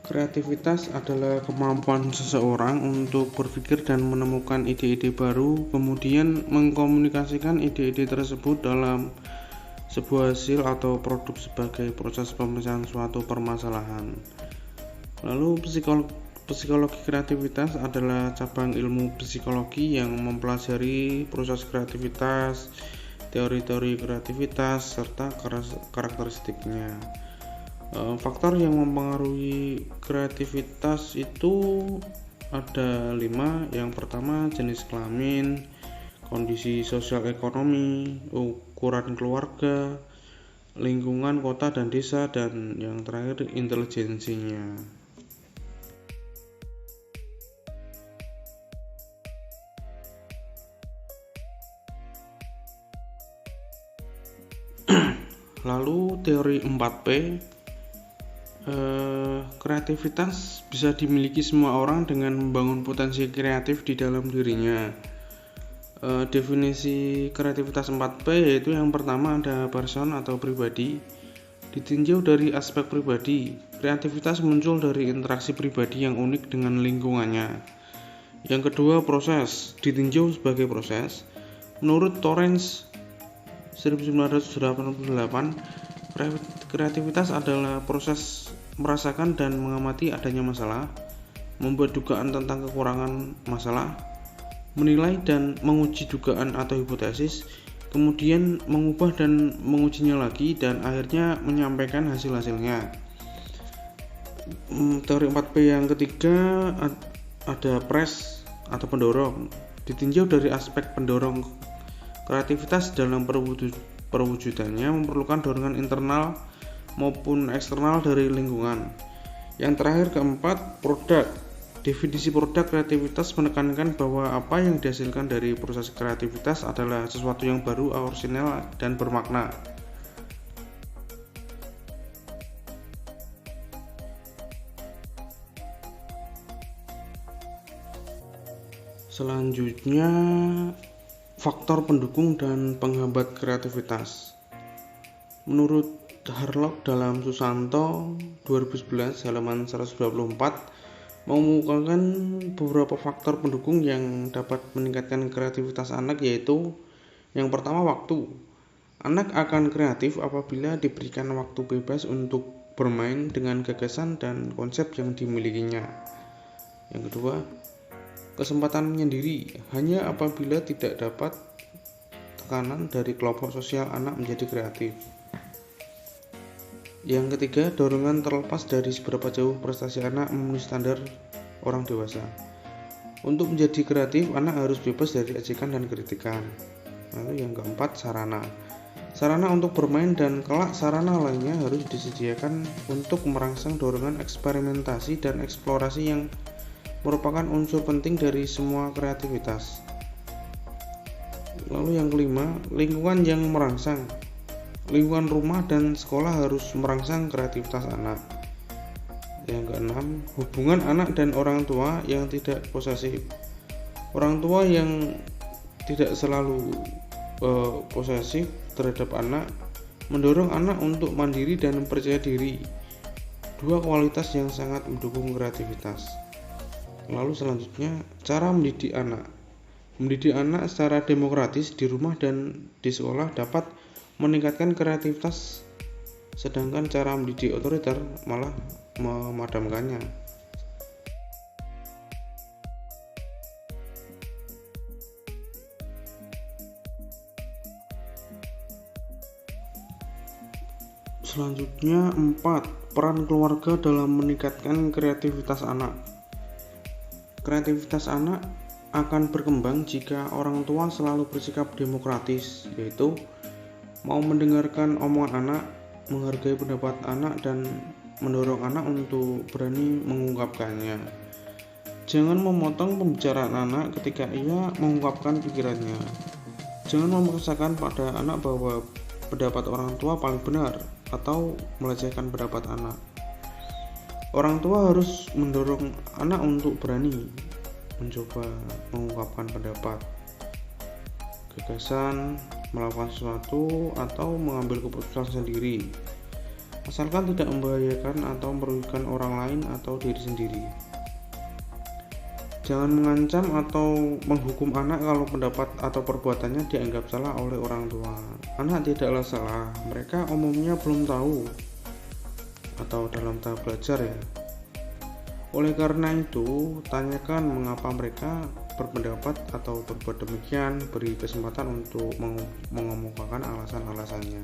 Kreativitas adalah kemampuan seseorang untuk berpikir dan menemukan ide-ide baru, kemudian mengkomunikasikan ide-ide tersebut dalam sebuah hasil atau produk sebagai proses pemecahan suatu permasalahan. Lalu psikologi kreativitas adalah cabang ilmu psikologi yang mempelajari proses kreativitas, teori-teori kreativitas, serta karakteristiknya. Faktor yang mempengaruhi kreativitas itu ada 5. Yang pertama, jenis kelamin, kondisi sosial ekonomi, ukuran keluarga, lingkungan kota dan desa, dan yang terakhir intelijensinya. Lalu teori 4P, kreativitas bisa dimiliki semua orang dengan membangun potensi kreatif di dalam dirinya. Definisi kreativitas 4P yaitu yang pertama ada person atau pribadi. Ditinjau dari aspek pribadi, kreativitas muncul dari interaksi pribadi yang unik dengan lingkungannya. Yang kedua proses, ditinjau sebagai proses. Menurut Torrance 1988, kreativitas adalah proses merasakan dan mengamati adanya masalah, membuat dugaan tentang kekurangan masalah, menilai dan menguji dugaan atau hipotesis, kemudian mengubah dan mengujinya lagi, dan akhirnya menyampaikan hasil-hasilnya. Teori 4P yang ketiga ada press atau pendorong. Ditinjau dari aspek pendorong, kreativitas dalam perwujudannya memerlukan dorongan internal maupun eksternal dari lingkungan. Yang terakhir keempat, produk. Definisi produk kreativitas menekankan bahwa apa yang dihasilkan dari proses kreativitas adalah sesuatu yang baru, orisinal, dan bermakna. Selanjutnya, faktor pendukung dan penghambat kreativitas. Menurut Harlock dalam Susanto 2011 halaman 124 mengemukakan beberapa faktor pendukung yang dapat meningkatkan kreativitas anak, yaitu yang pertama waktu. Anak akan kreatif apabila diberikan waktu bebas untuk bermain dengan gagasan dan konsep yang dimilikinya. Yang kedua, kesempatan menyendiri. Hanya apabila tidak dapat tekanan dari kelompok sosial anak menjadi kreatif. Yang ketiga, dorongan terlepas dari seberapa jauh prestasi anak memenuhi standar orang dewasa. Untuk menjadi kreatif, anak harus bebas dari ejekan dan kritikan. Lalu yang keempat, sarana. Sarana untuk bermain dan kelak sarana lainnya harus disediakan untuk merangsang dorongan eksperimentasi dan eksplorasi yang merupakan unsur penting dari semua kreativitas. Lalu yang kelima, lingkungan yang merangsang. Lingkungan rumah dan sekolah harus merangsang kreativitas anak. Yang keenam, hubungan anak dan orang tua yang tidak posesif. Orang tua yang tidak selalu posesif terhadap anak mendorong anak untuk mandiri dan percaya diri. Dua kualitas yang sangat mendukung kreativitas. Lalu selanjutnya, cara mendidik anak. Mendidik anak secara demokratis di rumah dan di sekolah dapat meningkatkan kreativitas, sedangkan cara mendidik otoriter malah memadamkannya. Selanjutnya 4. Peran keluarga dalam meningkatkan kreativitas anak. Kreativitas anak akan berkembang jika orang tua selalu bersikap demokratis, yaitu mau mendengarkan omongan anak, menghargai pendapat anak, dan mendorong anak untuk berani mengungkapkannya. Jangan memotong pembicaraan anak ketika ia mengungkapkan pikirannya. Jangan memaksakan pada anak bahwa pendapat orang tua paling benar atau melecehkan pendapat anak. Orang tua harus mendorong anak untuk berani mencoba mengungkapkan pendapat, gagasan, melakukan sesuatu, atau mengambil keputusan sendiri. asalkan tidak membahayakan atau merugikan orang lain atau diri sendiri. Jangan mengancam atau menghukum anak kalau pendapat atau perbuatannya dianggap salah oleh orang tua. Anak tidaklah salah, mereka umumnya belum tahu atau dalam tahap belajar ya. Oleh karena itu, tanyakan mengapa mereka berpendapat atau berbuat demikian, beri kesempatan untuk mengemukakan alasan-alasannya.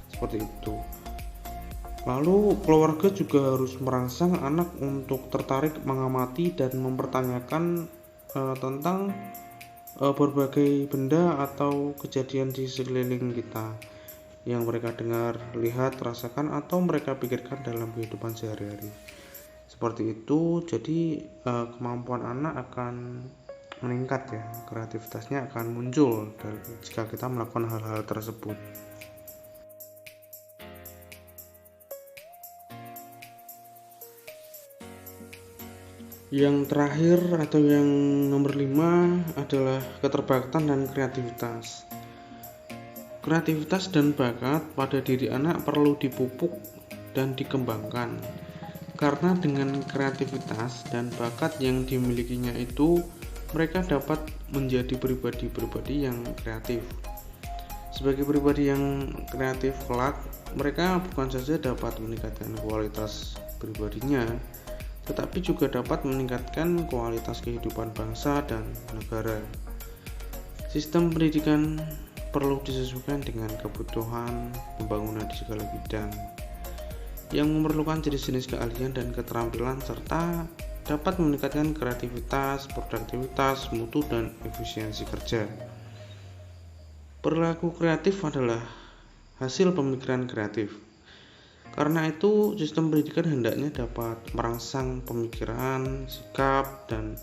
Seperti itu. Lalu keluarga juga harus merangsang anak untuk tertarik mengamati dan mempertanyakan tentang berbagai benda atau kejadian di sekeliling kita yang mereka dengar, lihat, rasakan, atau mereka pikirkan dalam kehidupan sehari-hari. Seperti itu, jadi kemampuan anak akan meningkat ya, kreativitasnya akan muncul jika kita melakukan hal-hal tersebut. Yang terakhir atau yang nomor 5 adalah keterbatasan dan kreativitas. Kreativitas dan bakat pada diri anak perlu dipupuk dan dikembangkan. Karena dengan kreativitas dan bakat yang dimilikinya itu, mereka dapat menjadi pribadi-pribadi yang kreatif. Sebagai pribadi yang kreatif kelak, mereka bukan saja dapat meningkatkan kualitas pribadinya, tetapi juga dapat meningkatkan kualitas kehidupan bangsa dan negara. Sistem pendidikan perlu disesuaikan dengan kebutuhan pembangunan di segala bidang yang memerlukan jenis-jenis keahlian dan keterampilan serta dapat meningkatkan kreativitas, produktivitas, mutu, dan efisiensi kerja. Perilaku kreatif adalah hasil pemikiran kreatif. Karena itu, sistem pendidikan hendaknya dapat merangsang pemikiran, sikap, dan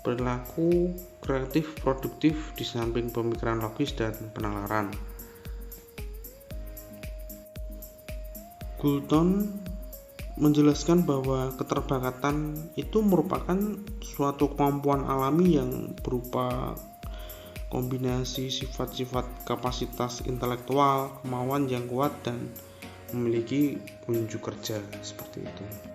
perilaku kreatif produktif di samping pemikiran logis dan penalaran. Galton menjelaskan bahwa keterbatasan itu merupakan suatu kemampuan alami yang berupa kombinasi sifat-sifat kapasitas intelektual, kemauan yang kuat, dan memiliki unjuk kerja seperti itu.